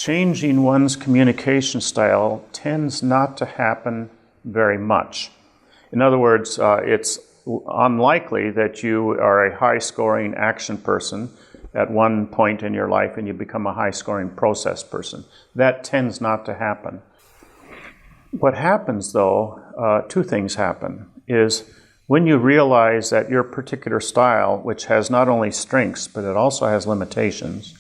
changing one's communication style tends not to happen very much. In other words, it's unlikely that you are a high-scoring action person at one point in your life and you become a high-scoring process person. That tends not to happen. What happens, though, two things happen, is when you realize that your particular style, which has not only strengths, but it also has limitations,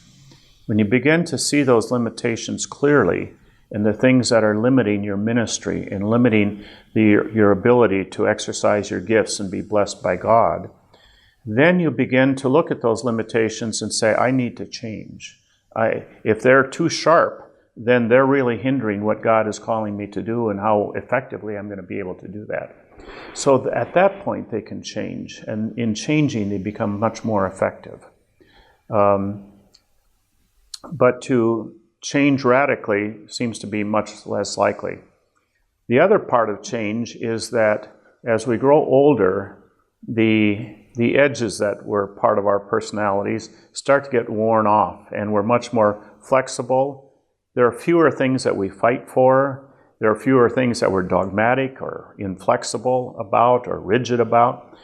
when you begin to see those limitations clearly and the things that are limiting your ministry and limiting your ability to exercise your gifts and be blessed by God, then you begin to look at those limitations and say, I need to change. If they're too sharp, then they're really hindering what God is calling me to do and how effectively I'm going to be able to do that. So at that point, they can change. And in changing, they become much more effective. But to change radically seems to be much less likely. The other part of change is that as we grow older, the edges that were part of our personalities start to get worn off, and we're much more flexible. There are fewer things that we fight for. There are fewer things that we're dogmatic or inflexible about or rigid about.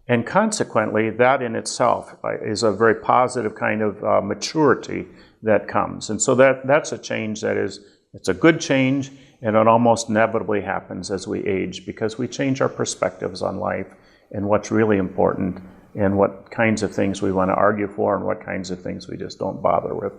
And consequently, that in itself is a very positive kind of maturity that comes. And so that's a change it's a good change, and it almost inevitably happens as we age because we change our perspectives on life and what's really important and what kinds of things we want to argue for and what kinds of things we just don't bother with.